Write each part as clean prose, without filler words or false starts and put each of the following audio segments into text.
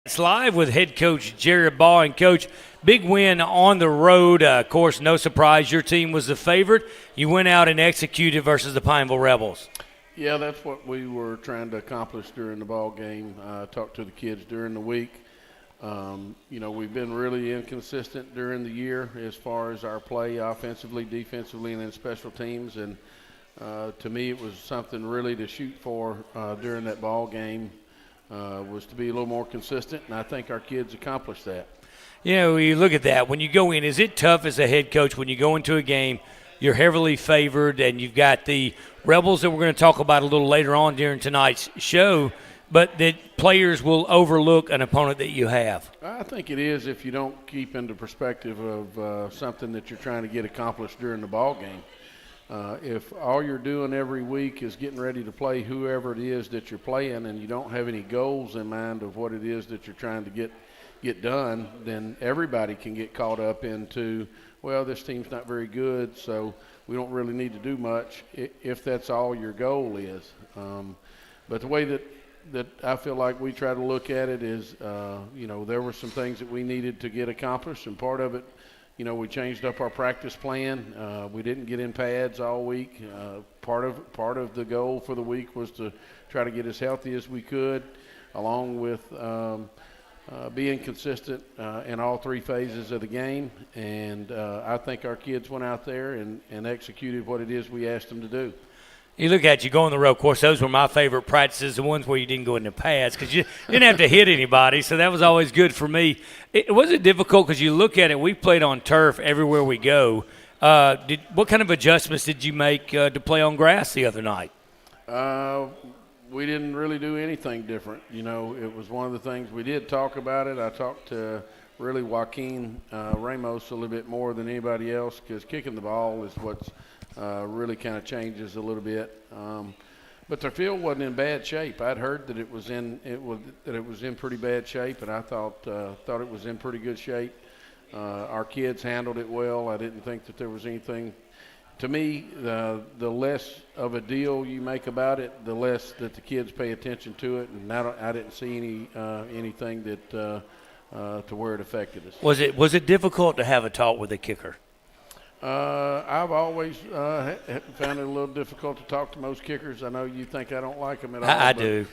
It's live with head coach Jared Ball. And, Coach, big win on the road. Of course, no surprise, your team was the favorite. You went out and executed versus the Pineville Rebels. Yeah, that's what we were trying to accomplish during the ball game. Talked to the kids during the week. We've been really inconsistent during the year as far as our play offensively, defensively, and in special teams. And to me, it was something really to shoot for during that ball game. Was to be a little more consistent, and I think our kids accomplished that. You know, you look at that. When you go in, is it tough as a head coach when you go into a game, you're heavily favored, and you've got the Rebels that we're going to talk about a little later on during tonight's show, but that players will overlook an opponent that you have? I think it is if you don't keep into perspective of something that you're trying to get accomplished during the ball game. If all you're doing every week is getting ready to play whoever it is that you're playing and you don't have any goals in mind of what it is that you're trying to get done, then everybody can get caught up into, well, this team's not very good, so we don't really need to do much if that's all your goal is. But the way that I feel like we try to look at it is, there were some things that we needed to get accomplished, and part of it, we changed up our practice plan. We didn't get in pads all week. Part of the goal for the week was to try to get as healthy as we could, along with being consistent in all three phases of the game. And I think our kids went out there and executed what it is we asked them to do. You look at you go on the road. Of course, those were my favorite practices, the ones where you didn't go into pads because you didn't have to hit anybody, so that was always good for me. It wasn't difficult because you look at it. We played on turf everywhere we go. What kind of adjustments did you make to play on grass the other night? We didn't really do anything different. It was one of the things we did talk about it. I talked to really Joaquin Ramos a little bit more than anybody else because kicking the ball is what's really kind of changes a little bit. But the field wasn't in bad shape. I'd heard that it was in pretty bad shape, and I thought it was in pretty good shape. Our kids handled it well. I didn't think that there was anything. To me, the less of a deal you make about it, the less that the kids pay attention to it. And I didn't see anything that to where it affected us. Was it difficult to have a talk with the kicker? I've always found it a little difficult to talk to most kickers. I know you think I don't like them at all. I do.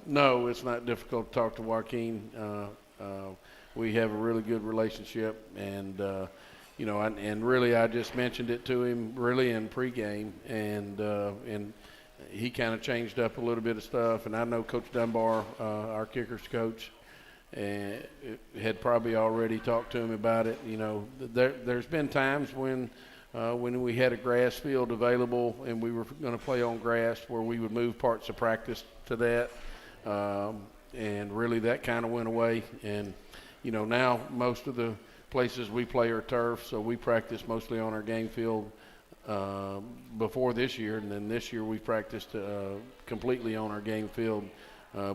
No, it's not difficult to talk to Joaquin. We have a really good relationship, and and really I just mentioned it to him really in pregame, and he kind of changed up a little bit of stuff. And I know Coach Dunbar, our kickers coach, and had probably already talked to him about it. There's been times when we had a grass field available and we were going to play on grass where we would move parts of practice to that, and really that kind of went away. And now most of the places we play are turf, so we practice mostly on our game field before this year, and then this year we practiced completely on our game field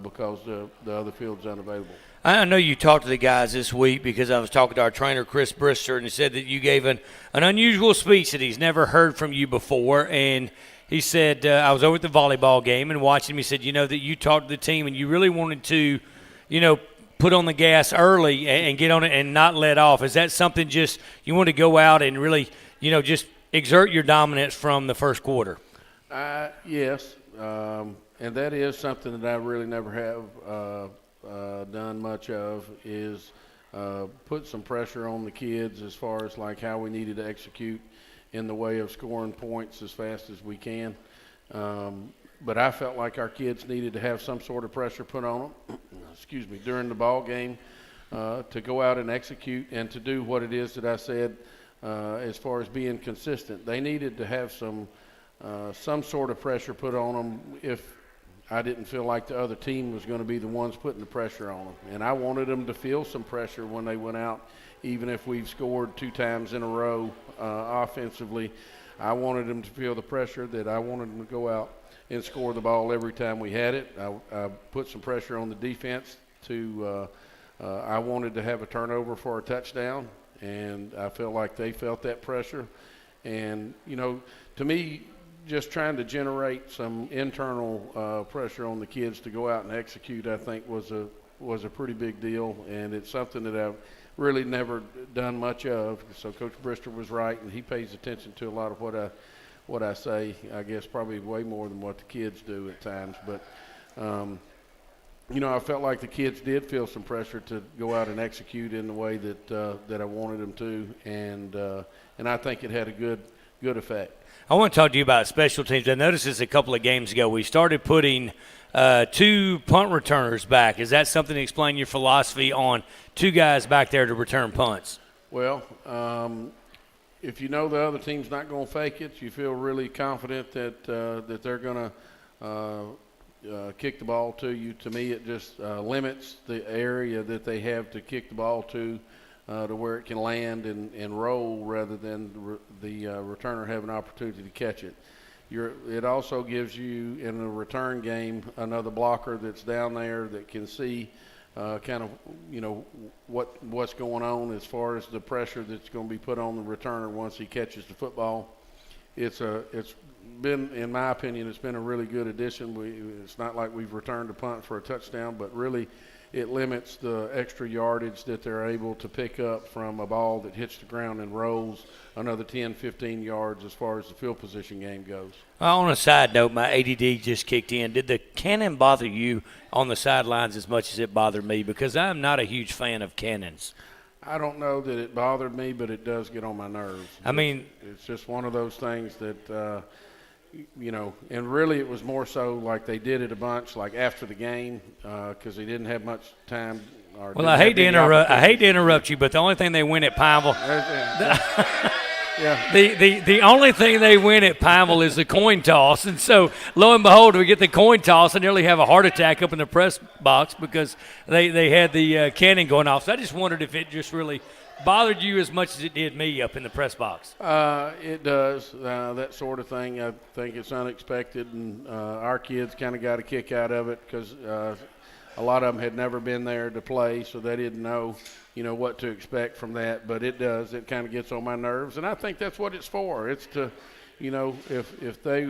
because the other field's unavailable. I know you talked to the guys this week because I was talking to our trainer, Chris Brister, and he said that you gave an unusual speech that he's never heard from you before. And he said, I was over at the volleyball game and watching him. He said, that you talked to the team and you really wanted to, put on the gas early and get on it and not let off. Is that something just you want to go out and really, just exert your dominance from the first quarter? Yes, and that is something that I really never have done much of is put some pressure on the kids as far as like how we needed to execute in the way of scoring points as fast as we can. But I felt like our kids needed to have some sort of pressure put on them, during the ball game to go out and execute and to do what it is that I said as far as being consistent. They needed to have some sort of pressure put on them if I didn't feel like the other team was going to be the ones putting the pressure on them. And I wanted them to feel some pressure when they went out, even if we've scored 2 times in a row offensively. I wanted them to feel the pressure that I wanted them to go out and score the ball every time we had it. I put some pressure on the defense I wanted to have a turnover for a touchdown, and I felt like they felt that pressure. And, to me, just trying to generate some internal pressure on the kids to go out and execute, I think was was a pretty big deal, and it's something that I've really never done much of. So Coach Brister was right, and he pays attention to a lot of what I say. I guess probably way more than what the kids do at times. But I felt like the kids did feel some pressure to go out and execute in the way that I wanted them to, and I think it had a good effect. I want to talk to you about special teams. I noticed this a couple of games ago. We started putting 2 punt returners back. Is that something to explain your philosophy on 2 guys back there to return punts? Well, if you know the other team's not going to fake it, you feel really confident that they're going to kick the ball to you. To me, it just limits the area that they have to kick the ball to where it can land and roll rather than the returner have an opportunity to catch it. It also gives you, in a return game, another blocker that's down there that can see kind of, what's going on as far as the pressure that's going to be put on the returner once he catches the football. It's been, in my opinion, it's been a really good addition. It's not like we've returned a punt for a touchdown, but really it limits the extra yardage that they're able to pick up from a ball that hits the ground and rolls another 10, 15 yards as far as the field position game goes. On a side note, my ADD just kicked in. Did the cannon bother you on the sidelines as much as it bothered me? Because I'm not a huge fan of cannons. I don't know that it bothered me, but it does get on my nerves. It's just one of those things that and really it was more so like they did it a bunch, like after the game, because they didn't have much time. Well, I hate to interrupt you, but the only thing they win at Pineville, yeah, the only thing they win at Pineville is the coin toss, and so lo and behold, we get the coin toss and nearly have a heart attack up in the press box because they had the cannon going off. So I just wondered if it just really bothered you as much as it did me up in the press box. It does, that sort of thing. I think it's unexpected, and our kids kind of got a kick out of it because a lot of them had never been there to play, so they didn't know, what to expect from that. But it does. It kind of gets on my nerves, and I think that's what it's for. It's to, if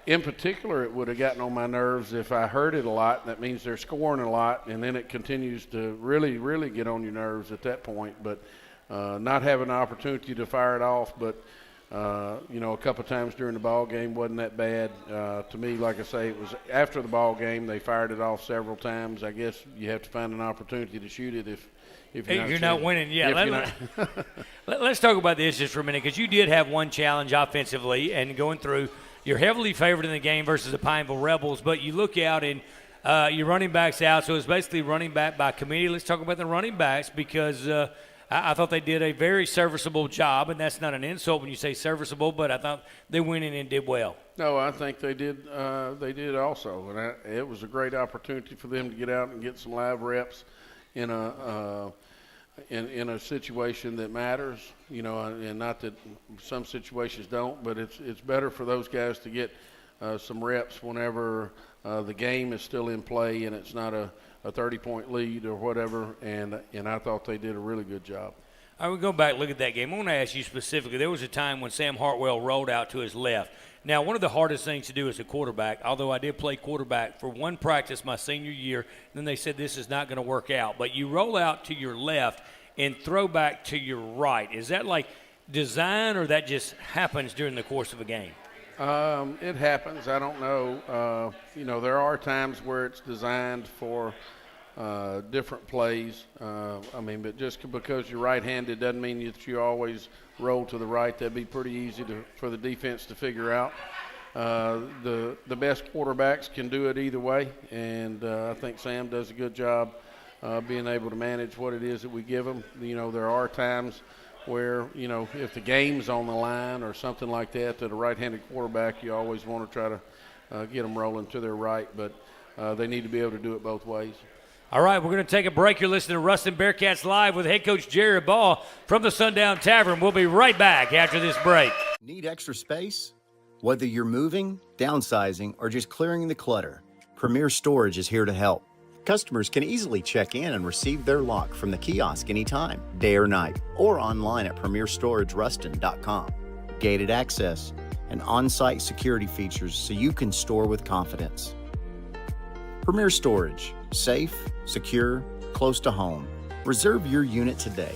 in particular, it would have gotten on my nerves if I heard it a lot. That means they're scoring a lot, and then it continues to really, really get on your nerves at that point. But not having an opportunity to fire it off, but, a couple of times during the ball game wasn't that bad. To me, like I say, it was after the ball game. They fired it off several times. I guess you have to find an opportunity to shoot it if you're not winning. Yeah, let's talk about this just for a minute, because you did have one challenge offensively and going through – you're heavily favored in the game versus the Pineville Rebels, but you look out and your running back's out, so it's basically running back by committee. Let's talk about the running backs because I thought they did a very serviceable job, and that's not an insult when you say serviceable, but I thought they went in and did well. No, I think they did. They did also, and it was a great opportunity for them to get out and get some live reps in a situation that matters, and not that some situations don't, but it's better for those guys to get some reps whenever the game is still in play and it's not a 30-point lead or whatever, and I thought they did a really good job. I would go back and look at that game. I want to ask you specifically, there was a time when Sam Hartwell rolled out to his left. Now, one of the hardest things to do as a quarterback, although I did play quarterback for one practice my senior year, then they said this is not going to work out. But you roll out to your left and throw back to your right. Is that like design, or that just happens during the course of a game? It happens. I don't know. There are times where it's designed for different plays. But just because you're right-handed doesn't mean that you always roll to the right. That'd be pretty easy for the defense to figure out. The best quarterbacks can do it either way, and I think Sam does a good job being able to manage what it is that we give them. There are times where, if the game's on the line or something like that, that a right-handed quarterback, you always want to try to get them rolling to their right, but they need to be able to do it both ways. All right, we're going to take a break. You're listening to Ruston Bearcats Live with head coach Jerry Ball from the Sundown Tavern. We'll be right back after this break. Need extra space? Whether you're moving, downsizing, or just clearing the clutter, Premier Storage is here to help. Customers can easily check in and receive their lock from the kiosk anytime, day or night, or online at premierstorageruston.com. Gated access and on-site security features so you can store with confidence. Premier Storage, Safe, secure, close to home. Reserve your unit today.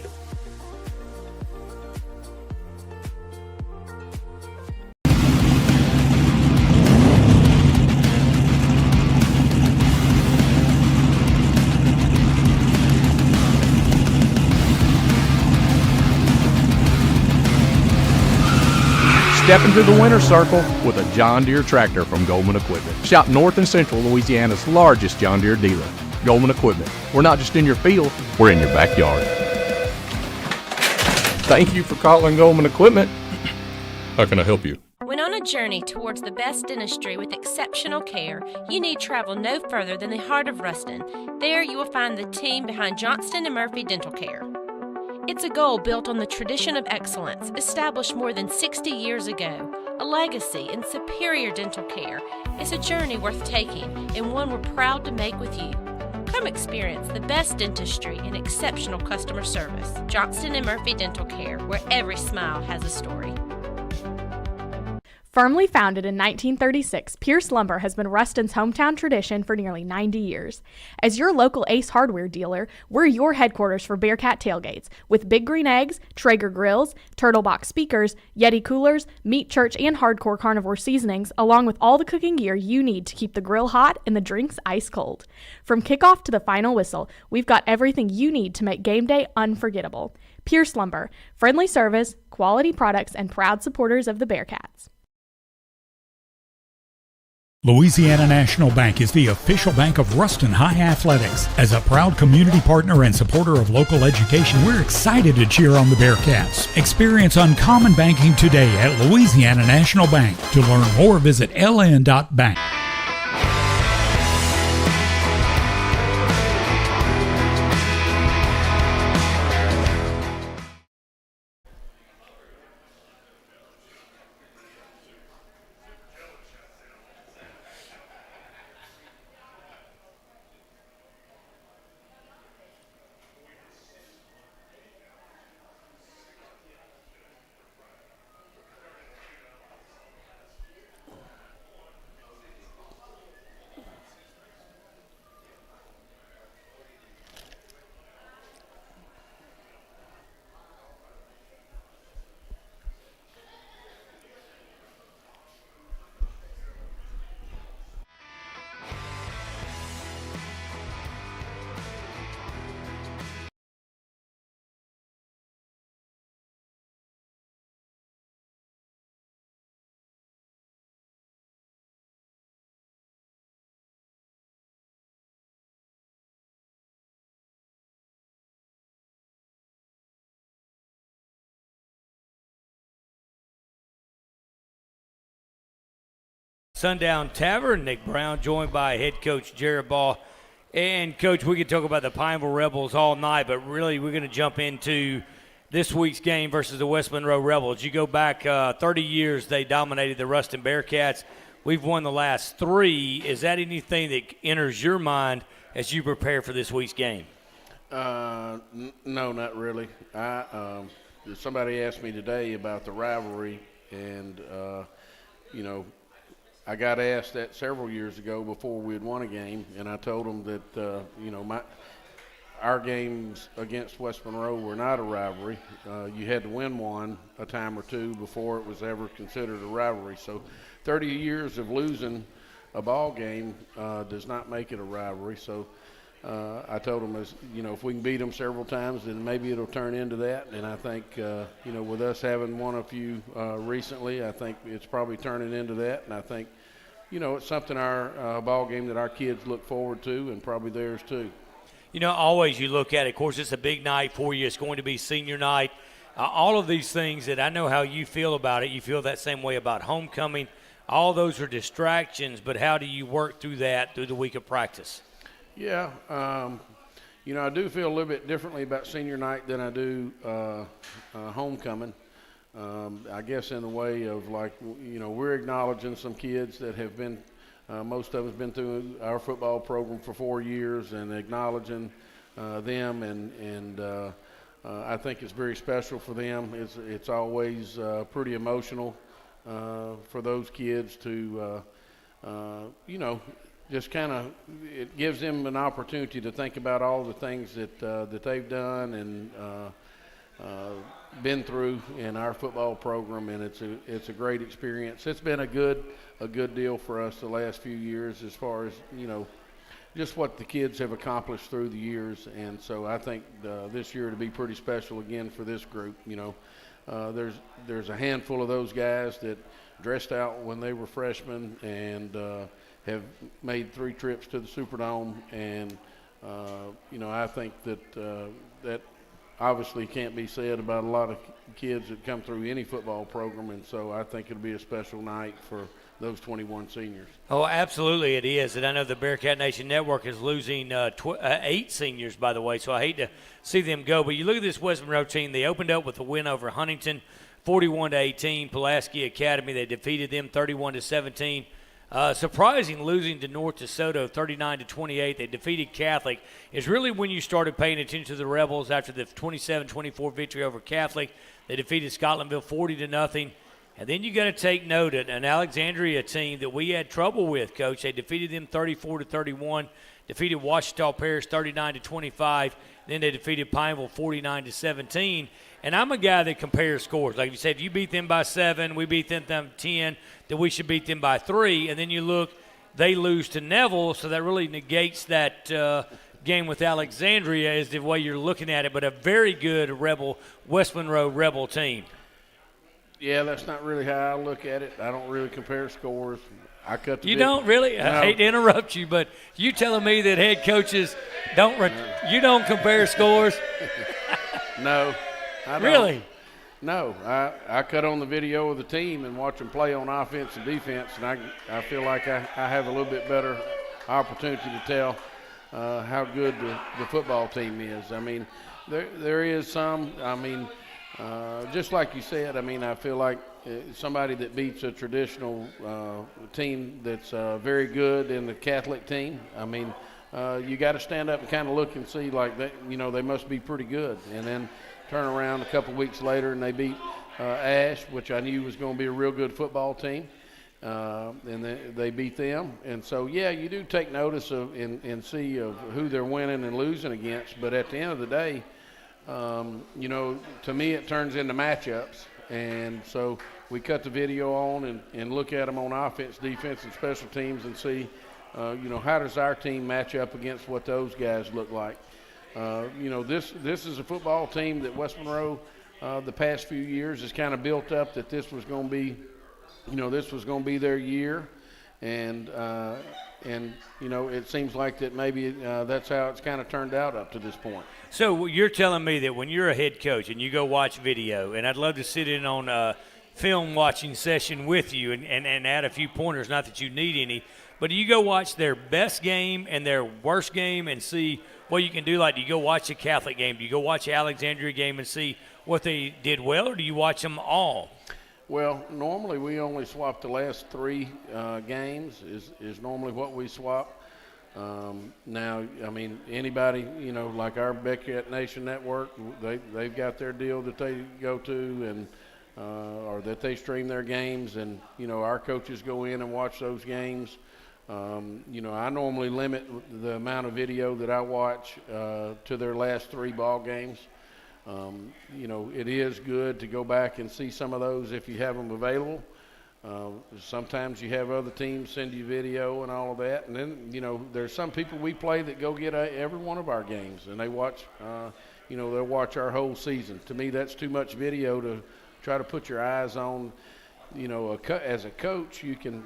Step into the winner's circle with a John Deere tractor from Goldman Equipment. Shop North and Central Louisiana's largest John Deere dealer, Goldman Equipment. We're not just in your field, we're in your backyard. Thank you for calling Goldman Equipment. How can I help you? When on a journey towards the best dentistry with exceptional care, you need travel no further than the heart of Ruston. There you will find the team behind Johnston & Murphy Dental Care. It's a goal built on the tradition of excellence established more than 60 years ago, a legacy in superior dental care. It's a journey worth taking and one we're proud to make with you. Come experience the best dentistry and exceptional customer service. Johnston & Murphy Dental Care, where every smile has a story. Firmly founded in 1936, Pierce Lumber has been Ruston's hometown tradition for nearly 90 years. As your local Ace Hardware dealer, we're your headquarters for Bearcat tailgates, with Big Green Eggs, Traeger grills, Turtle Box speakers, Yeti coolers, meat church and hardcore carnivore seasonings, along with all the cooking gear you need to keep the grill hot and the drinks ice cold. From kickoff to the final whistle, we've got everything you need to make game day unforgettable. Pierce Lumber, friendly service, quality products, and proud supporters of the Bearcats. Louisiana National Bank is the official bank of Ruston High Athletics. As a proud community partner and supporter of local education, we're excited to cheer on the Bearcats. Experience uncommon banking today at Louisiana National Bank. To learn more, visit ln.bank. Sundown Tavern. Nick Brown joined by head coach Jared Ball. And, Coach, we could talk about the Pineville Rebels all night, but really we're going to jump into this week's game versus the West Monroe Rebels. You go back 30 years, they dominated the Ruston Bearcats. We've won the last 3. Is that anything that enters your mind as you prepare for this week's game? No, not really. Somebody asked me today about the rivalry, and, I got asked that several years ago before we had won a game, and I told them that, our games against West Monroe were not a rivalry. You had to win one a time or two before it was ever considered a rivalry. So 30 years of losing a ball game does not make it a rivalry. So I told them, if we can beat them several times, then maybe it'll turn into that. And I think, with us having won a few recently, I think it's probably turning into that. And I think, it's something our ball game that our kids look forward to, and probably theirs too. Always you look at it. Of course, it's a big night for you. It's going to be senior night. All of these things that I know how you feel about it. You feel that same way about homecoming. All those are distractions, but how do you work through that through the week of practice? Yeah, I do feel a little bit differently about senior night than I do homecoming. I guess in the way of we're acknowledging some kids that have been, most of us been through our football program for 4 years, and acknowledging them, and I think it's very special for them. It's always pretty emotional for those kids to, just kind of it gives them an opportunity to think about all the things that they've done and been through in our football program, and it's a great experience. It's been a good deal for us the last few years as far as just what the kids have accomplished through the years, and so I think this year to be pretty special again for this group. There's a handful of those guys that dressed out when they were freshmen and have made 3 trips to the Superdome, and I think that obviously can't be said about a lot of kids that come through any football program, and so I think it'll be a special night for those 21 seniors. Oh, absolutely it is. And I know the Bearcat Nation Network is losing 8 seniors, by the way, so I hate to see them go. But you look at this West Monroe team. They opened up with a win over Huntington, 41-18. Pulaski Academy, they defeated them 31-17. Surprising losing to North DeSoto 39-28. They defeated Catholic. It's really when you started paying attention to the Rebels after the 27-24 victory over Catholic. They defeated Scotlandville 40-0. And then you got to take note of an Alexandria team that we had trouble with, Coach. They defeated them 34-31, defeated Ouachita Parish 39-25. Then they defeated Pineville 49-17. And I'm a guy that compares scores. Like you said, if you beat them by 7, we beat them 10, then we should beat them by 3. And then you look, they lose to Neville, so that really negates that game with Alexandria is the way you're looking at it. But a very good West Monroe Rebel team. Yeah, that's not really how I look at it. I don't really compare scores. I cut the You don't really? No. I hate to interrupt you, but you telling me that head coaches you don't compare scores? No, I don't. Really? No, I cut on the video of the team and watch them play on offense and defense, and I feel like I have a little bit better opportunity to tell how good the football team is. I mean, there is some. I mean, just like you said, I mean, I feel like somebody that beats a traditional team that's very good in the Catholic team, I mean, you got to stand up and kind of look and see like that, they must be pretty good. And then turn around a couple weeks later and they beat Ash, which I knew was going to be a real good football team, and they beat them. And so, yeah, you do take notice of and see of who they're winning and losing against. But at the end of the day, to me it turns into matchups. And so we cut the video on and look at them on offense, defense, and special teams and see, how does our team match up against what those guys look like. This is a football team that West Monroe the past few years has kind of built up that this was going to be their year. And it seems like that maybe that's how it's kind of turned out up to this point. So you're telling me that when you're a head coach and you go watch video, and I'd love to sit in on a film watching session with you and add a few pointers, not that you need any, but do you go watch their best game and their worst game and see what you can do? Like, do you go watch the Catholic game? Do you go watch the Alexandria game and see what they did well, or do you watch them all? Well, normally we only swap the last 3 games is normally what we swap. Now, I mean, anybody, like our Bearcat Nation Network, they've got their deal that they go to and or that they stream their games, and, our coaches go in and watch those games. I normally limit the amount of video that I watch to their last 3 ball games. It is good to go back and see some of those if you have them available. Sometimes you have other teams send you video and all of that. And then, there's some people we play that go get every one of our games, and they watch, they'll watch our whole season. To me, that's too much video to try to put your eyes on. As a coach, you can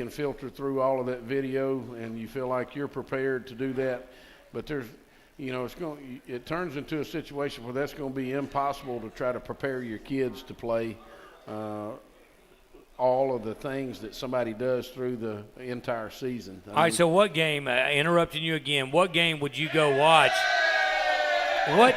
filter through all of that video, and you feel like you're prepared to do that. But there's, it turns into a situation where that's going to be impossible to try to prepare your kids to play all of the things that somebody does through the entire season. All right, so what game, interrupting you again, what game would you go watch? What?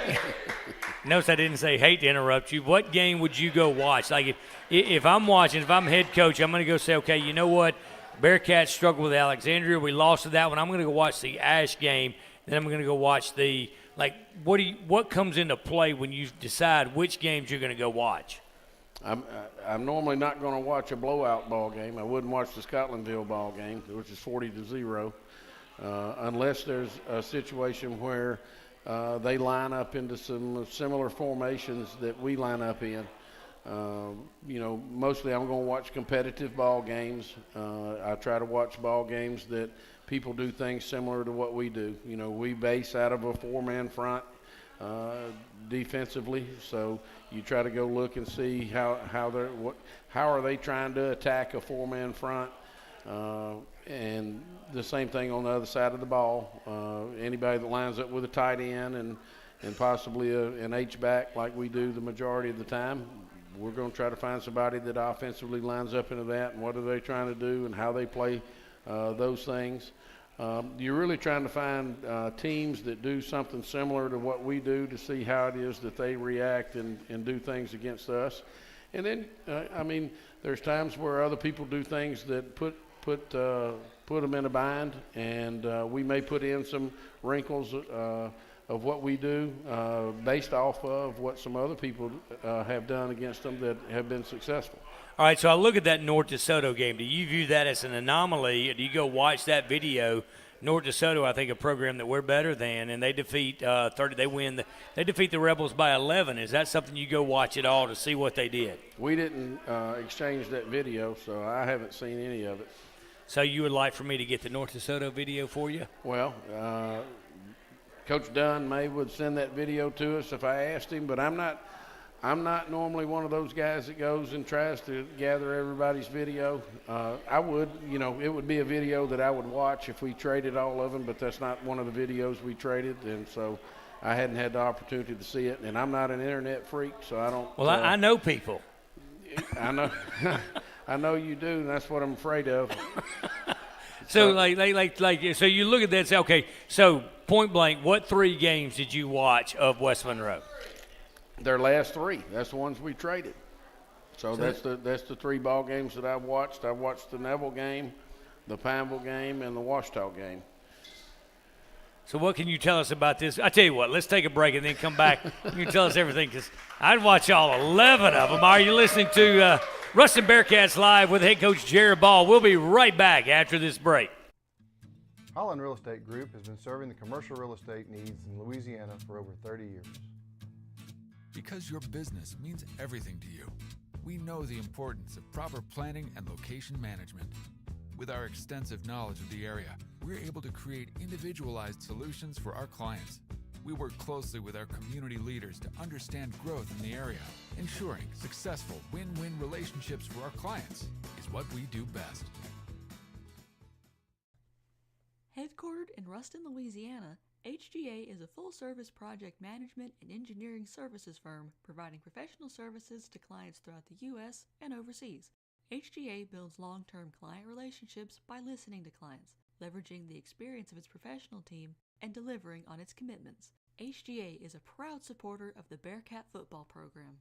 Notice I didn't say hate to interrupt you. What game would you go watch? Like if I'm watching, if I'm head coach, I'm going to go say, okay, you know what? Bearcats struggled with Alexandria. We lost to that one. I'm going to go watch the Ash game. Then I'm going to go watch what comes into play when you decide which games you're going to go watch? I'm normally not going to watch a blowout ball game. I wouldn't watch the Scotlandville ball game, which is 40-0, unless there's a situation where they line up into some similar formations that we line up in. Mostly I'm going to watch competitive ball games. I try to watch ball games that people do things similar to what we do. We base out of a 4-man front defensively, so you try to go look and see how are they trying to attack a 4-man front, and the same thing on the other side of the ball. Anybody that lines up with a tight end and possibly an H-back like we do the majority of the time, we're going to try to find somebody that offensively lines up into that, and what are they trying to do and how they play those things. You're really trying to find teams that do something similar to what we do to see how it is that they react and do things against us. And then, there's times where other people do things that put them in a bind, and we may put in some wrinkles of what we do based off of what some other people have done against them that have been successful. All right, so I look at that North DeSoto game. Do you view that as an anomaly? Do you go watch that video? North DeSoto, I think, a program that we're better than, and they defeat 30. They defeat the Rebels by 11. Is that something you go watch at all to see what they did? We didn't exchange that video, so I haven't seen any of it. So you would like for me to get the North DeSoto video for you? Well, Coach Dunn would send that video to us if I asked him, but I'm not normally one of those guys that goes and tries to gather everybody's video. I would, it would be a video that I would watch if we traded all of them, but that's not one of the videos we traded, and so I hadn't had the opportunity to see it. And I'm not an internet freak, so I don't. Well, I know people. I know, I know you do, and that's what I'm afraid of. So so you look at that and say, okay, so point blank, what 3 games did you watch of West Monroe? Their last 3. That's the ones we traded. So that's the 3 ball games that I've watched. I watched the Neville game, the Pineville game, and the Washita game. So what can you tell us about this? I tell you what, let's take a break and then come back. You can tell us everything, because I'd watch all 11 of them. Are you listening to Ruston Bearcats Live with head coach Jared Ball? We'll be right back after this break. Holland Real Estate Group has been serving the commercial real estate needs in Louisiana for over 30 years. Because your business means everything to you, we know the importance of proper planning and location management. With our extensive knowledge of the area, we're able to create individualized solutions for our clients. We work closely with our community leaders to understand growth in the area. Ensuring successful win-win relationships for our clients is what we do best. Headquartered in Ruston, Louisiana, HGA is a full-service project management and engineering services firm providing professional services to clients throughout the U.S. and overseas. HGA builds long-term client relationships by listening to clients, leveraging the experience of its professional team, and delivering on its commitments. HGA is a proud supporter of the Bearcat football program.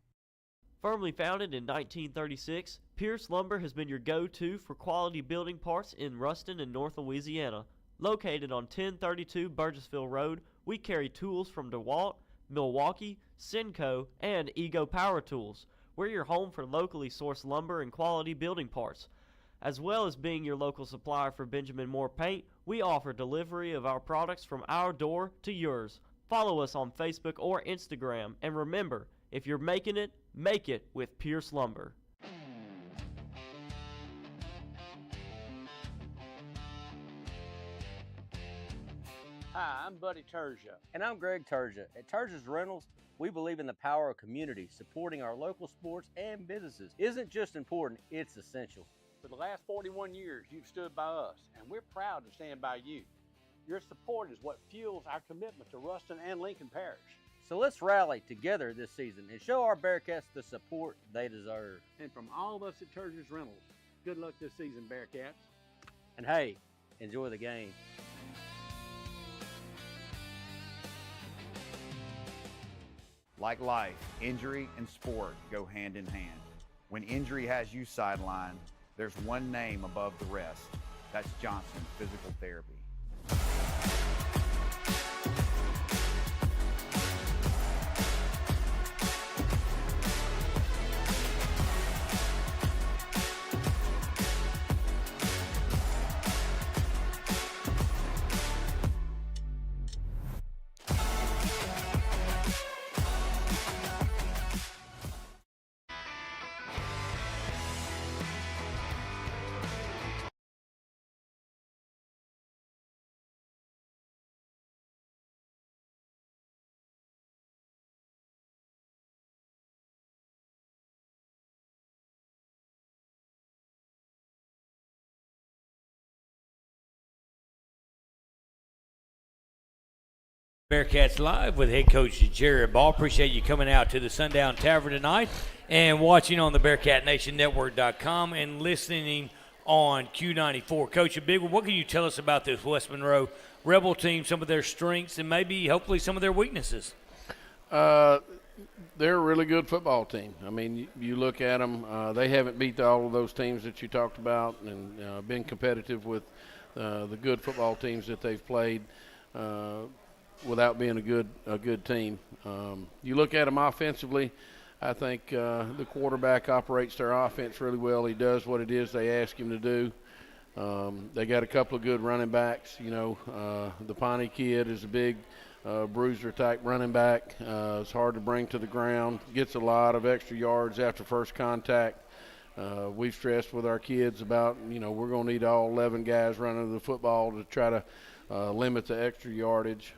Firmly founded in 1936, Pierce Lumber has been your go-to for quality building parts in Ruston and North Louisiana. Located on 1032 Burgessville Road, we carry tools from DeWalt, Milwaukee, Senco, and Ego Power Tools. We're your home for locally sourced lumber and quality building parts. As well as being your local supplier for Benjamin Moore Paint, we offer delivery of our products from our door to yours. Follow us on Facebook or Instagram, and remember, if you're making it, make it with Pierce Lumber. Hi, I'm Buddy Turja. And I'm Greg Turja. At Turja's Rentals, we believe in the power of community. Supporting our local sports and businesses isn't just important, it's essential. For the last 41 years, you've stood by us, and we're proud to stand by you. Your support is what fuels our commitment to Ruston and Lincoln Parish. So let's rally together this season and show our Bearcats the support they deserve. And from all of us at Turja's Rentals, good luck this season, Bearcats. And hey, enjoy the game. Like life, injury and sport go hand in hand. When injury has you sidelined, there's one name above the rest. That's Johnson Physical Therapy. Bearcats Live with head coach Jared Ball. Appreciate you coming out to the Sundown Tavern tonight and watching on the BearcatNationNetwork.com and listening on Q94. Coach, a big one. What can you tell us about this West Monroe Rebel team, some of their strengths and maybe hopefully some of their weaknesses? They're a really good football team. I mean, you look at them, they haven't beat all of those teams that you talked about and been competitive with the good football teams that they've played without being a good team. You look at them offensively, I think the quarterback operates their offense really well. He does what it is they ask him to do. They got a couple of good running backs. The Pawnee kid is a big bruiser-type running back. It's hard to bring to the ground. Gets a lot of extra yards after first contact. We've stressed with our kids about, we're going to need all 11 guys running the football to try to limit the extra yardage.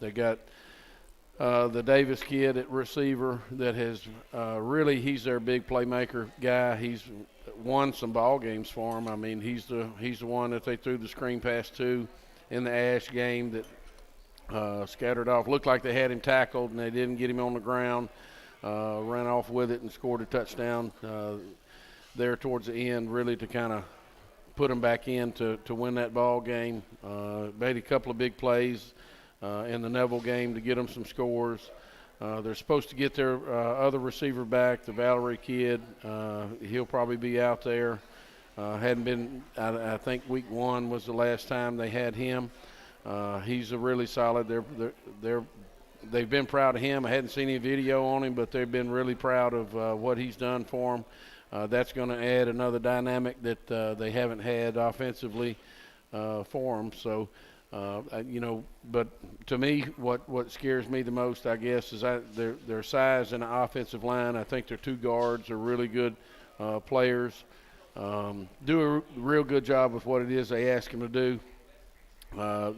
They got the Davis kid at receiver that has he's their big playmaker guy. He's won some ball games for them. I mean, he's the one that they threw the screen pass to in the Ash game that scattered off. Looked like they had him tackled and they didn't get him on the ground. Ran off with it and scored a touchdown there towards the end, really to kind of put them back in to win that ball game. Made a couple of big plays in the Neville game to get them some scores. They're supposed to get their other receiver back, the Valerie kid. He'll probably be out there. Hadn't been, I think week 1 was the last time they had him. He's a really solid. They've been proud of him. I hadn't seen any video on him, but they've been really proud of what he's done for them. That's going to add another dynamic that they haven't had offensively for them. So, but to me, what scares me the most, I guess, is their size in the offensive line. I think their 2 guards are really good players. Do a real good job with what it is they ask them to do.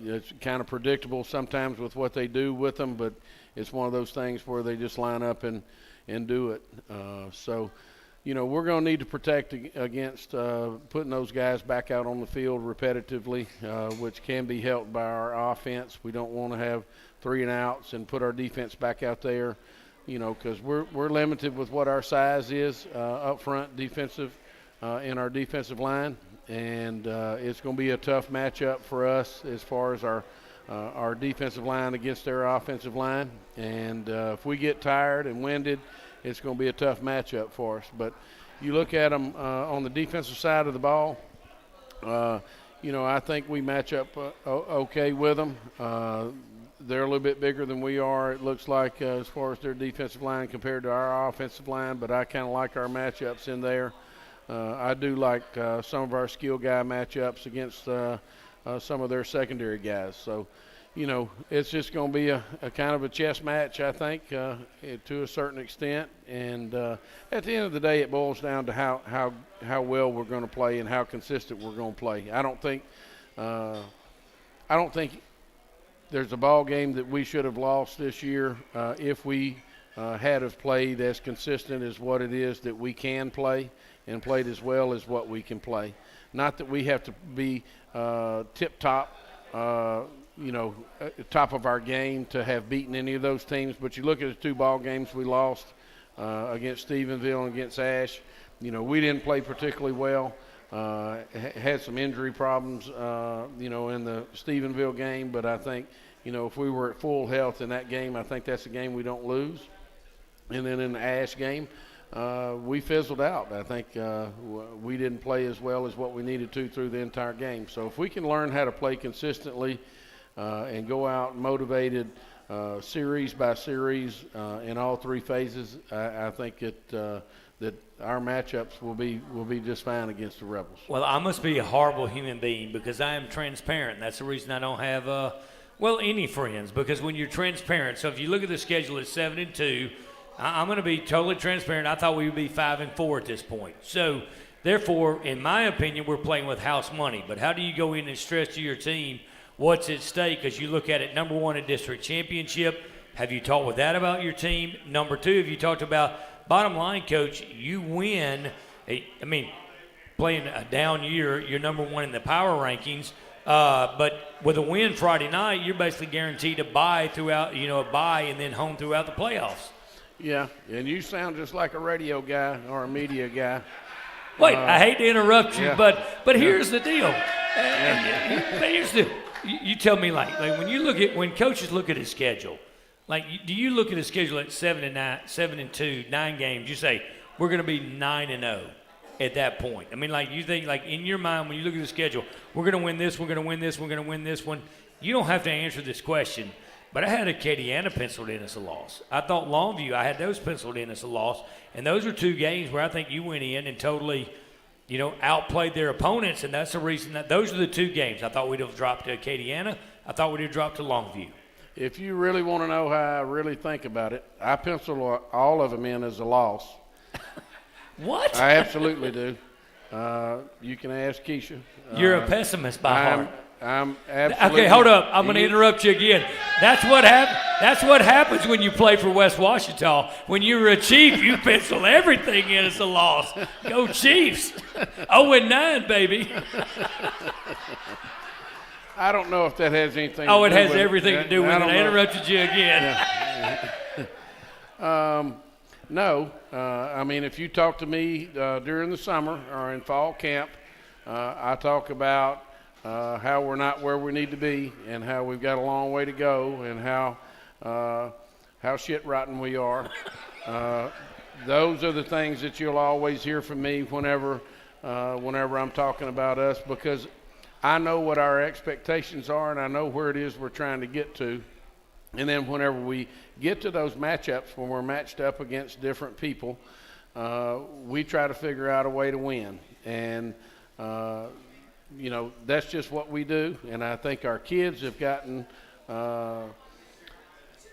It's kind of predictable sometimes with what they do with them, but it's one of those things where they just line up and do it. We're going to need to protect against putting those guys back out on the field repetitively, which can be helped by our offense. We don't want to have 3 and outs and put our defense back out there, because we're limited with what our size is up front defensive in our defensive line. And it's going to be a tough matchup for us as far as our defensive line against their offensive line. And if we get tired and winded, it's going to be a tough matchup for us. But you look at them on the defensive side of the ball, I think we match up okay with them. They're a little bit bigger than we are, it looks like, as far as their defensive line compared to our offensive line. But I kind of like our matchups in there. I do like some of our skill guy matchups against some of their secondary guys. So, it's just going to be a kind of a chess match, I think, to a certain extent. And at the end of the day, it boils down to how well we're going to play and how consistent we're going to play. I don't think there's a ball game that we should have lost this year if we had have played as consistent as what it is that we can play and played as well as what we can play. Not that we have to be tip-top, top of our game to have beaten any of those teams. But you look at the 2 ball games we lost against Stephenville and against Ash. We didn't play particularly well. Had some injury problems, in the Stephenville game. But I think, if we were at full health in that game, I think that's a game we don't lose. And then in the Ash game, we fizzled out. I think we didn't play as well as what we needed to through the entire game. So if we can learn how to play consistently and go out motivated series by series in all 3 phases, I think that our matchups will be just fine against the Rebels. Well, I must be a horrible human being because I am transparent. That's the reason I don't have any friends, because when you're transparent, so if you look at the schedule at 7-2, I'm going to be totally transparent. I thought we would be 5-4 at this point. So, therefore, in my opinion, we're playing with house money. But how do you go in and stress to your team what's at stake? Because you look at it, number 1 in district championship. Have you talked with that about your team? Number 2, have you talked about, bottom line, Coach, you win. Playing a down year, you're number 1 in the power rankings. But with a win Friday night, you're basically guaranteed a bye throughout, a bye and then home throughout the playoffs. Yeah, and you sound just like a radio guy or a media guy. Wait, I hate to interrupt you, yeah. but here's the deal. Here's the. You tell me, like when coaches look at his schedule, do you look at his schedule at 7-2, 9 games? You say we're going to be 9-0 at that point. I mean, you think, in your mind when you look at the schedule, we're going to win this, we're going to win this, we're going to win this one. You don't have to answer this question. But I had Acadiana penciled in as a loss. I thought Longview, I had those penciled in as a loss. And those are 2 games where I think you went in and totally, outplayed their opponents. And that's the reason that those are the 2 games. I thought we'd have dropped to Acadiana. I thought we'd have dropped to Longview. If you really want to know how I really think about it, I pencil all of them in as a loss. What? I absolutely do. You can ask Keisha. You're a pessimist by heart. I'm absolutely. Okay, hold up. I'm going to interrupt you again. That's what happens when you play for West Washita. When you're a Chief, you pencil everything in as a loss. Go Chiefs. 0-9, baby. I don't know if that has anything to do with it. Oh, it has everything to do with it. I interrupted you again. Yeah. No. I mean, if you talk to me during the summer or in fall camp, I talk about how we're not where we need to be and how we've got a long way to go and how shit rotten we are. Those are the things that you'll always hear from me whenever I'm talking about us, because I know what our expectations are and I know where it is we're trying to get to. And then whenever we get to those matchups when we're matched up against different people, we try to figure out a way to win. And that's just what we do, and I think our kids have gotten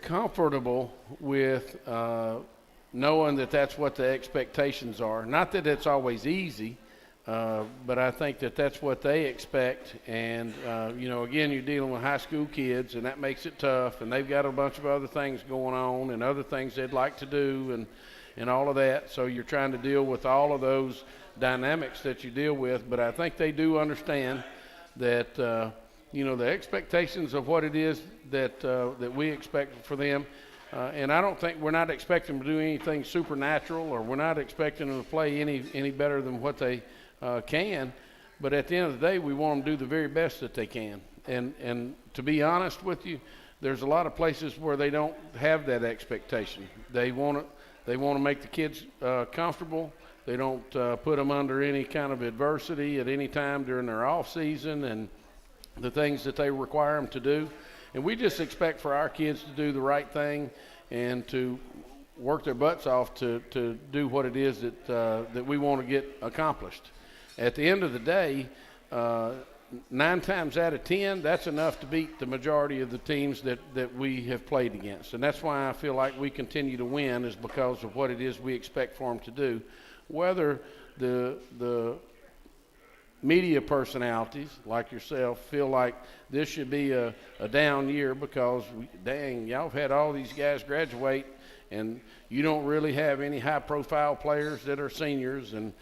comfortable with knowing that that's what the expectations are. Not that it's always easy, but I think that that's what they expect. And, again, you're dealing with high school kids, and that makes it tough, and they've got a bunch of other things going on and other things they'd like to do and all of that. So you're trying to deal with all of those dynamics that you deal with, but I think they do understand that the expectations of what it is that we expect for them, and I don't think we're not expecting them to do anything supernatural, or we're not expecting them to play any better than what they can, but at the end of the day we want them to do the very best that they can. And to be honest with you, there's a lot of places where they don't have that expectation. They want to make the kids comfortable. They don't put them under any kind of adversity at any time during their off season and the things that they require them to do. And we just expect for our kids to do the right thing and to work their butts off to do what it is that we want to get accomplished. At the end of the day, 9 times out of 10, that's enough to beat the majority of the teams that we have played against. And that's why I feel like we continue to win, is because of what it is we expect for them to do. Whether the media personalities like yourself feel like this should be a down year because, y'all have had all these guys graduate and you don't really have any high-profile players that are seniors and,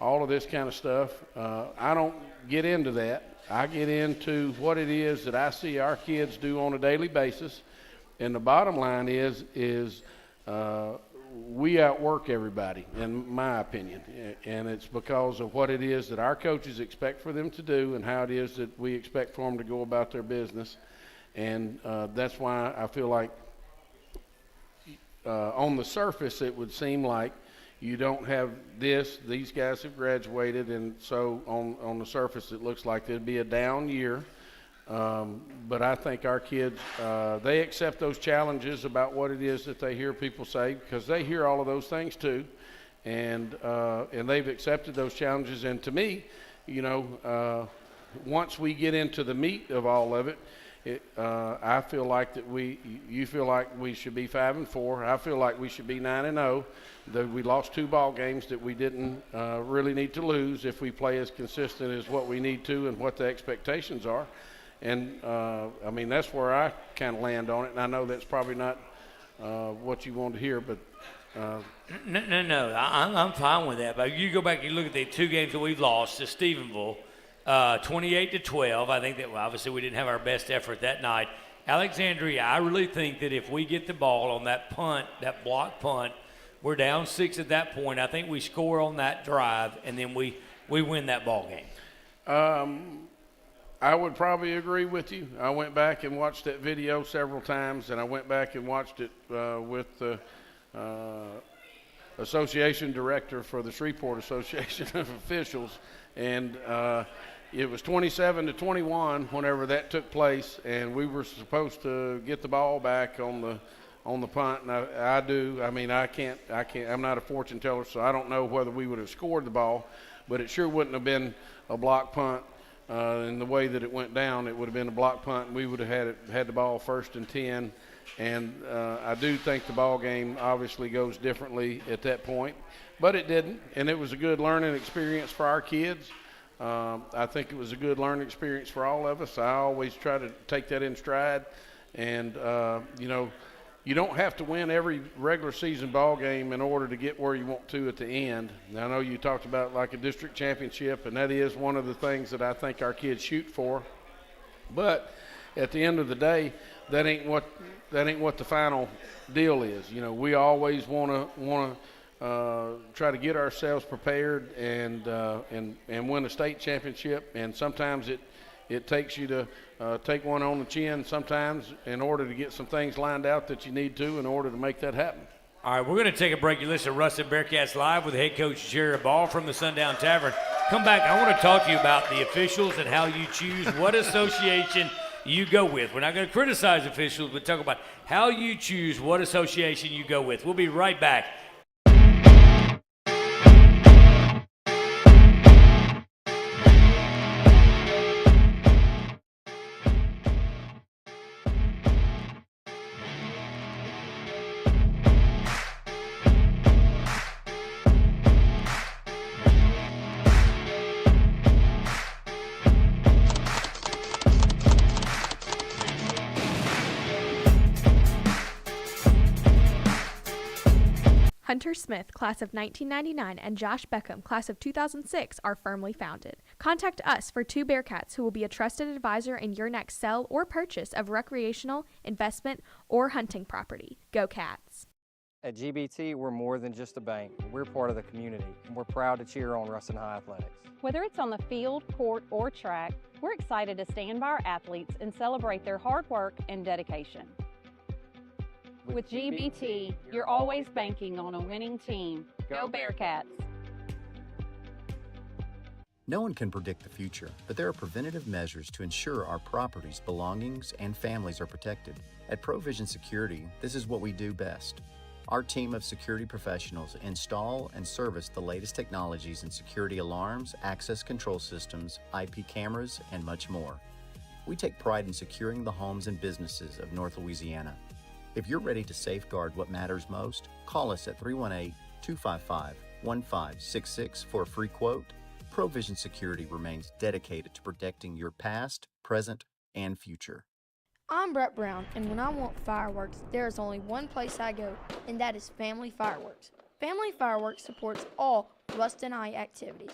all of this kind of stuff. I don't get into that. I get into what it is that I see our kids do on a daily basis. And the bottom line is we outwork everybody, in my opinion, and it's because of what it is that our coaches expect for them to do and how it is that we expect for them to go about their business. And that's why I feel like on the surface it would seem like you don't have these guys have graduated, and so on the surface it looks like there'd be a down year. But I think our kids, they accept those challenges about what it is that they hear people say, because they hear all of those things too, and they've accepted those challenges. And to me, once we get into the meat of all of it, I feel like you feel like we should be 5-4. I feel like we should be 9-0. That we lost 2 ball games that we didn't really need to lose if we play as consistent as what we need to and what the expectations are. And, that's where I kind of land on it. And I know that's probably not what you want to hear, but No. I'm fine with that. But you go back and you look at the 2 games that we've lost to Stephenville, 28-12. I think that obviously we didn't have our best effort that night. Alexandria, I really think that if we get the ball on that punt, that block punt, we're down 6 at that point. I think we score on that drive, and then we win that ball game. I would probably agree with you. I went back and watched that video several times, and I went back and watched it with the association director for the Shreveport Association of Officials, and it was 27-21 whenever that took place, and we were supposed to get the ball back on the punt. And I can't. I'm not a fortune teller, so I don't know whether we would have scored the ball, but it sure wouldn't have been a block punt. In the way that it went down, it would have been a block punt, and we would have had the ball 1st and 10. And I do think the ball game obviously goes differently at that point, but it didn't, and it was a good learning experience for our kids. I think it was a good learning experience for all of us. I always try to take that in stride, and you don't have to win every regular season ball game in order to get where you want to at the end. Now, I know you talked about like a district championship, and that is one of the things that I think our kids shoot for. But at the end of the day, that ain't what the final deal is. We always want to try to get ourselves prepared and win a state championship. And sometimes it takes you to take one on the chin sometimes in order to get some things lined out that you need to in order to make that happen. All right, we're going to take a break. You listen to Ruston Bearcats Live with head coach Jerry Ball from the Sundown Tavern. Come back. I want to talk to you about the officials and how you choose what association you go with. We're not going to criticize officials, but talk about how you choose what association you go with. We'll be right back. Hunter Smith, class of 1999, and Josh Beckham, class of 2006, are firmly founded. Contact us for 2 Bearcats who will be a trusted advisor in your next sell or purchase of recreational, investment, or hunting property. Go Cats! At GBT, we're more than just a bank. We're part of the community, and we're proud to cheer on Ruston High Athletics. Whether it's on the field, court, or track, we're excited to stand by our athletes and celebrate their hard work and dedication. With GBT, you're always banking on a winning team. Go Bearcats! No one can predict the future, but there are preventative measures to ensure our properties, belongings, and families are protected. At Provision Security, this is what we do best. Our team of security professionals install and service the latest technologies in security alarms, access control systems, IP cameras, and much more. We take pride in securing the homes and businesses of North Louisiana. If you're ready to safeguard what matters most, call us at 318-255-1566 for a free quote. Provision Security remains dedicated to protecting your past, present, and future. I'm Brett Brown, and when I want fireworks, there is only one place I go, and that is Family Fireworks. Family Fireworks supports all Ruston High activities.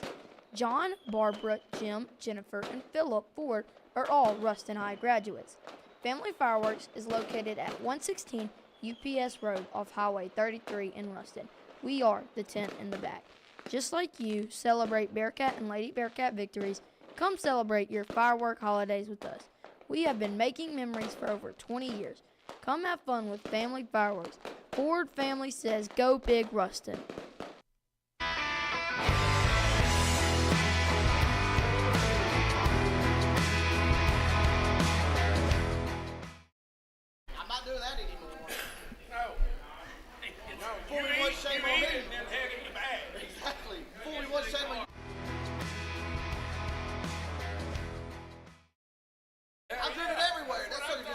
John, Barbara, Jim, Jennifer, and Philip Ford are all Ruston High graduates. Family Fireworks is located at 116 UPS Road off Highway 33 in Ruston. We are the tent in the back. Just like you celebrate Bearcat and Lady Bearcat victories, come celebrate your firework holidays with us. We have been making memories for over 20 years. Come have fun with Family Fireworks. Ford Family says go big Ruston. I'm not doing that anymore. No. No. 41 shame on me. Exactly. 41 shame on you. I'm doing it everywhere. That's what it is.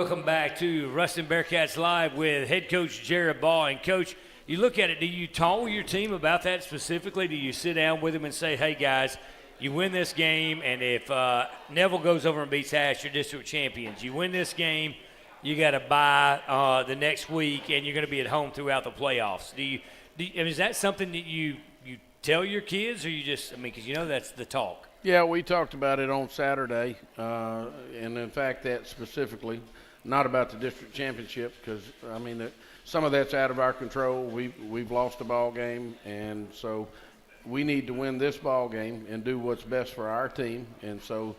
Welcome back to Ruston Bearcats Live with head coach Jared Ball. And, Coach, you look at it, do you talk with your team about that specifically? Do you sit down with them and say, hey, guys, you win this game, and if Neville goes over and beats Ash, you're district champions. You win this game, you got to bye the next week, and you're going to be at home throughout the playoffs. Is that something that you tell your kids, or you just, because you know that's the talk? Yeah, we talked about it on Saturday, and in fact, that specifically, not about the district championship, because some of that's out of our control. We've lost a ball game, and so we need to win this ball game and do what's best for our team, and so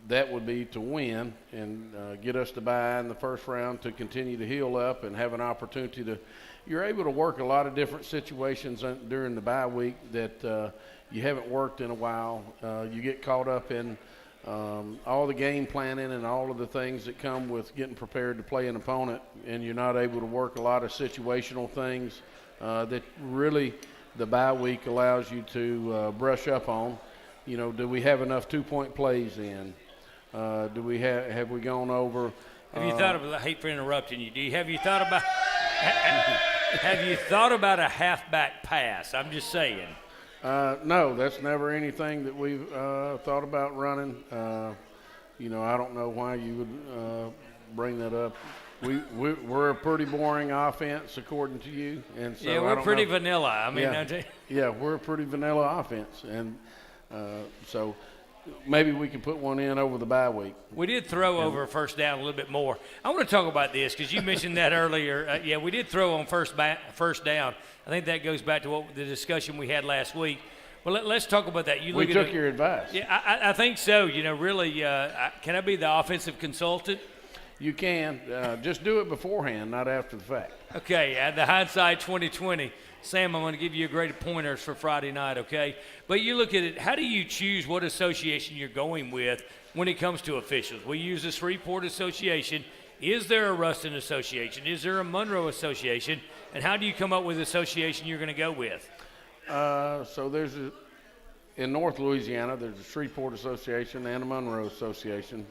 that would be to win and get us to bye in the first round to continue to heal up and have an opportunity to. You're able to work a lot of different situations during the bye week that you haven't worked in a while. You get caught up in all the game planning and all of the things that come with getting prepared to play an opponent, and you're not able to work a lot of situational things that really the bye week allows you to brush up on. Do we have enough 2-point plays in? Have we gone over? Have you thought about? I hate for interrupting you. Have you thought about? Have you thought about a halfback pass? I'm just saying. No, that's never anything that we've thought about running. I don't know why you would bring that up. We're a pretty boring offense, according to you, and so yeah, we're pretty vanilla. We're a pretty vanilla offense, and so maybe we can put one in over the bye week. We did throw over first down a little bit more. I want to talk about this because you mentioned that earlier. We did throw on first down. I think that goes back to the discussion we had last week. Well, let's talk about that. We took your advice. Yeah, I think so. Really, can I be the offensive consultant? You can. Just do it beforehand, not after the fact. Okay, at the hindsight 2020. Sam, I'm going to give you a great pointers for Friday night, okay? But you look at it, how do you choose what association you're going with when it comes to officials? We use the Shreveport Association. Is there a Ruston Association? Is there a Monroe Association? And how do you come up with the association you're going to go with? So in North Louisiana, there's a Shreveport Association and a Monroe Association.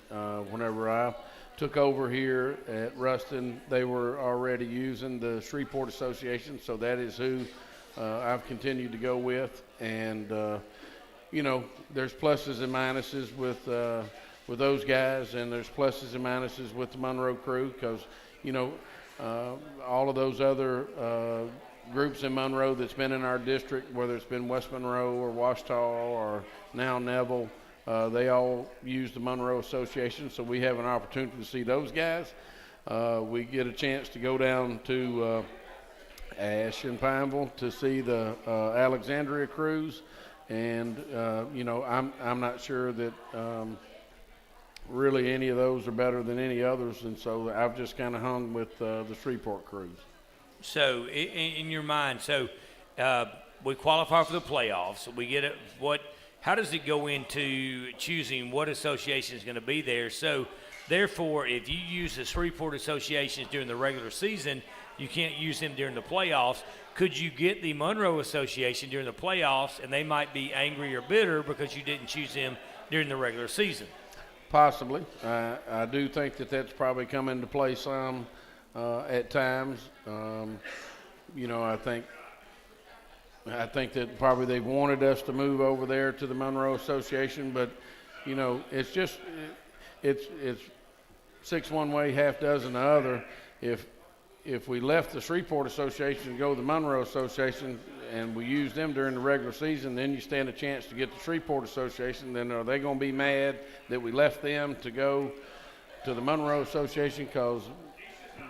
Whenever I took over here at Ruston, they were already using the Shreveport Association, so that is who I've continued to go with. And there's pluses and minuses with those guys, and there's pluses and minuses with the Monroe crew, because all of those other groups in Monroe that's been in our district, whether it's been West Monroe or Washita or now Neville, they all use the Monroe Association, so we have an opportunity to see those guys. We get a chance to go down to Ash and Pineville to see the Alexandria crews, and I'm not sure that really any of those are better than any others, and so I've just kind of hung with the Shreveport crews. So in your mind, we qualify for the playoffs. We get it. How does it go into choosing what association is going to be there? So, therefore, if you use the Shreveport associations during the regular season, you can't use them during the playoffs. Could you get the Monroe Association during the playoffs, and they might be angry or bitter because you didn't choose them during the regular season? Possibly. I do think that's probably come into play some at times. I think that probably they've wanted us to move over there to the Monroe Association, but it's just it's 6 one way, half dozen the other. If we left the Shreveport Association and go to the Monroe Association and we use them during the regular season, then you stand a chance to get the Shreveport Association. Then are they going to be mad that we left them to go to the Monroe Association because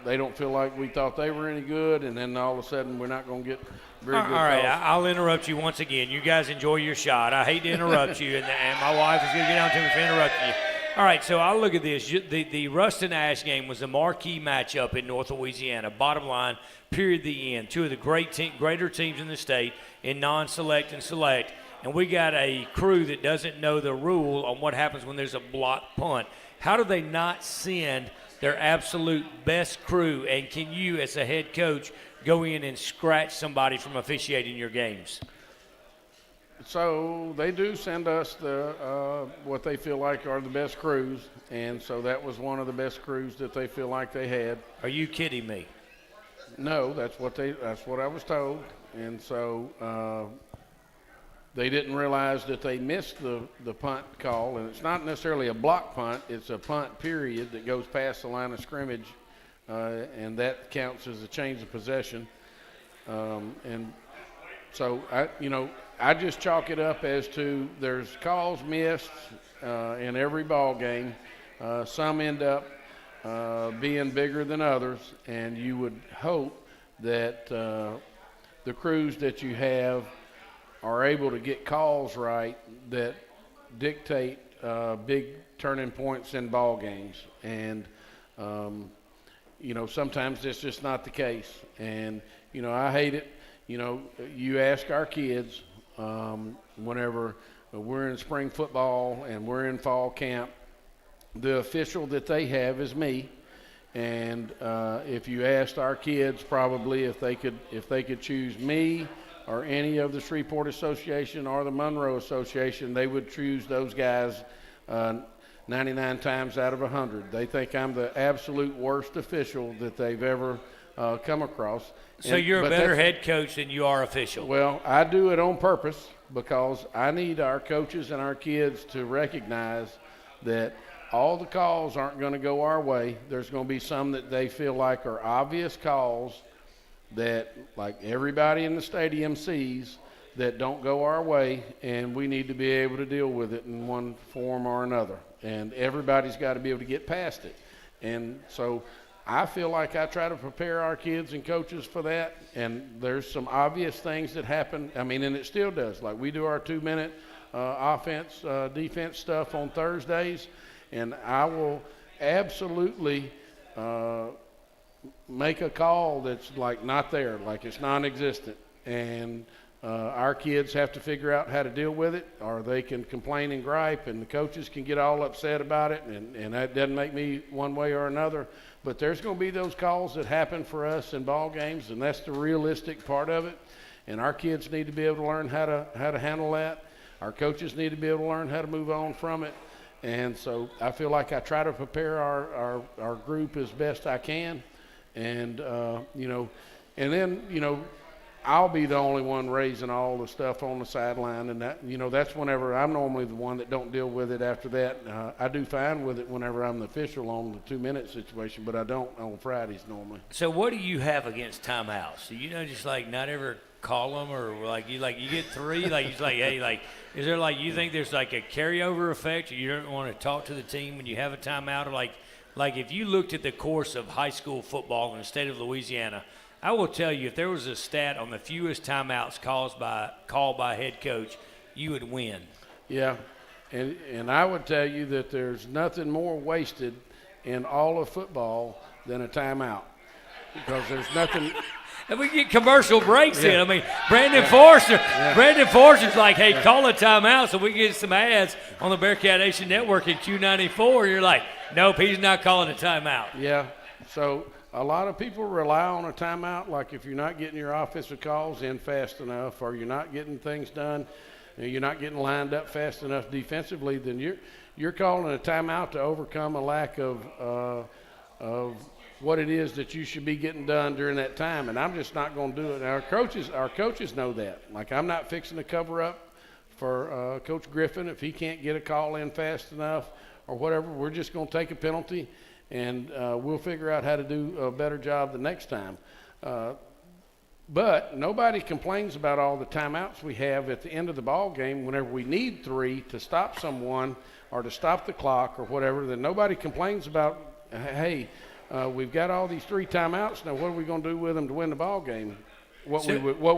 they don't feel like we thought they were any good, and then all of a sudden we're not going to get very good. All right, I'll interrupt you once again. You guys enjoy your shot. I hate to interrupt you, and my wife is going to get on to me for interrupting you. All right, so I'll look at this. The Ruston-Ash game was a marquee matchup in North Louisiana. Bottom line, period, the end. Two of the greater teams in the state in non-select and select, and we got a crew that doesn't know the rule on what happens when there's a block punt. How do they not send their absolute best crew, and can you, as a head coach, go in and scratch somebody from officiating your games? So they do send us the what they feel like are the best crews, and so that was one of the best crews that they feel like they had. Are you kidding me? No, that's what I was told, and so they didn't realize that they missed the punt call, and it's not necessarily a block punt; it's a punt period that goes past the line of scrimmage, and that counts as a change of possession, and so I just chalk it up as to there's calls missed in every ball game. Some end up being bigger than others, and you would hope that the crews that you have are able to get calls right that dictate big turning points in ball games. And sometimes it's just not the case. And I hate it. You ask our kids whenever we're in spring football and we're in fall camp, the official that they have is me. And if you asked our kids probably if they could choose me or any of the Shreveport Association or the Monroe Association, they would choose those guys 99 times out of 100. They think I'm the absolute worst official that they've ever come across. So you're a better head coach than you are official. Well, I do it on purpose because I need our coaches and our kids to recognize that all the calls aren't going to go our way. There's going to be some that they feel like are obvious calls that, like everybody in the stadium sees, that don't go our way, and we need to be able to deal with it in one form or another. And everybody's got to be able to get past it. And so I feel like I try to prepare our kids and coaches for that, and there's some obvious things that happen. I mean, and it still does. Like we do our 2-minute offense, defense stuff on Thursdays, and I will absolutely make a call that's like not there, like it's non-existent. And our kids have to figure out how to deal with it, or they can complain and gripe, and the coaches can get all upset about it, and that doesn't make me one way or another. But there's going to be those calls that happen for us in ball games, and that's the realistic part of it. And our kids need to be able to learn how to handle that. Our coaches need to be able to learn how to move on from it. And so I feel like I try to prepare our group as best I can. And, and then, I'll be the only one raising all the stuff on the sideline, and that, that's whenever I'm normally the one that don't deal with it after that. I do fine with it whenever I'm the official on the 2-minute situation, but I don't on Fridays normally. So what do you have against timeouts? So, just like not ever call them, or you get 3, hey, is there you think there's a carryover effect, or you don't want to talk to the team when you have a timeout, or like if you looked at the course of high school football in the state of Louisiana, I will tell you, if there was a stat on the fewest timeouts called by head coach, you would win. Yeah, and I would tell you that there's nothing more wasted in all of football than a timeout, because there's nothing. And we get commercial breaks in. I mean, Brandon Forster's like, hey, call a timeout so we can get some ads on the Bearcat Nation Network in Q94. You're like, nope, he's not calling a timeout. Yeah, so a lot of people rely on a timeout, like if you're not getting your offensive calls in fast enough, or you're not getting things done, and you're not getting lined up fast enough defensively, then you're calling a timeout to overcome a lack of what it is that you should be getting done during that time. And I'm just not going to do it. And our coaches know that. Like, I'm not fixing to cover up for Coach Griffin if he can't get a call in fast enough or whatever. We're just going to take a penalty, and we'll figure out how to do a better job the next time. But nobody complains about all the timeouts we have at the end of the ball game whenever we need 3 to stop someone or to stop the clock or whatever. Then nobody complains about, hey, we've got all these 3 timeouts. Now, what are we going to do with them to win the ball game? What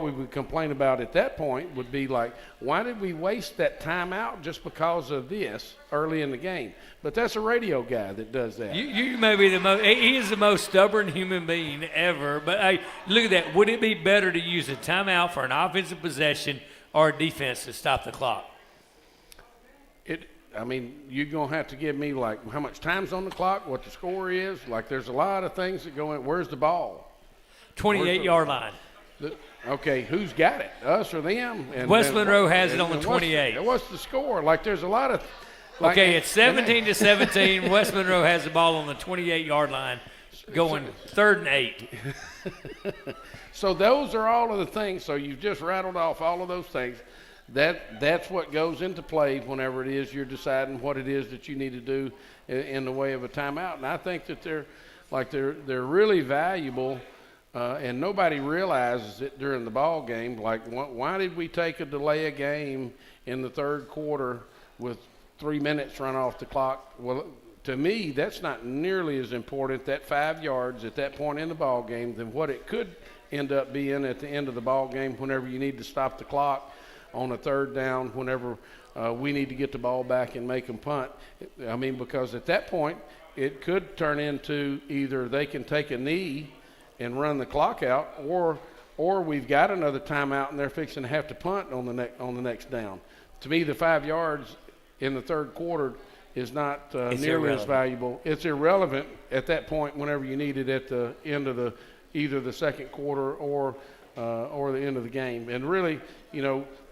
we would complain about at that point would be like, why did we waste that timeout just because of this early in the game? But that's a radio guy that does that. You may be he is the most stubborn human being ever. But hey, look at that. Would it be better to use a timeout for an offensive possession or a defense to stop the clock? You're going to have to give me, how much time's on the clock, what the score is. There's a lot of things that go in. Where's the ball? 28-yard line. Okay, who's got it? Us or them? And West Monroe has it on the 28. What's the score? Like, there's a lot of. Okay, it's 17-17. West Monroe has the ball on the 28-yard line, going 3rd and 8. So those are all of the things. So you've just rattled off all of those things. That's what goes into play whenever it is you're deciding what it is that you need to do in the way of a timeout. And I think that they're really valuable, and nobody realizes it during the ball game. Like, why did we take a delay a game in the 3rd quarter with 3 minutes run off the clock? Well, to me, that's not nearly as important, that 5 yards at that point in the ball game, than what it could end up being at the end of the ball game whenever you need to stop the clock on a 3rd down, whenever we need to get the ball back and make them punt. I mean, because at that point, it could turn into either they can take a knee and run the clock out, or we've got another timeout and they're fixing to have to punt on the next down. To me, the 5 yards in the 3rd quarter is not nearly as valuable. It's irrelevant at that point whenever you need it at the end of either the 2nd quarter or the end of the game. And really,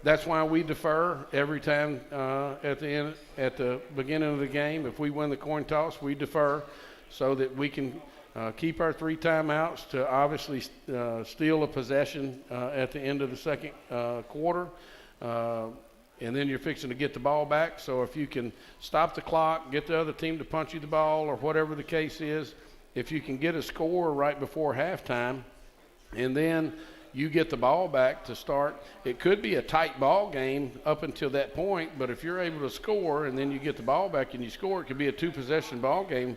that's why we defer every time at the beginning of the game. If we win the coin toss, we defer so that we can keep our 3 timeouts to obviously steal a possession at the end of the 2nd quarter. And then you're fixing to get the ball back. So if you can stop the clock, get the other team to punch you the ball, or whatever the case is, if you can get a score right before halftime, and then you get the ball back to start, it could be a tight ball game up until that point, but if you're able to score and then you get the ball back and you score, it could be a 2-possession ball game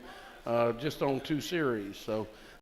just on 2 series. So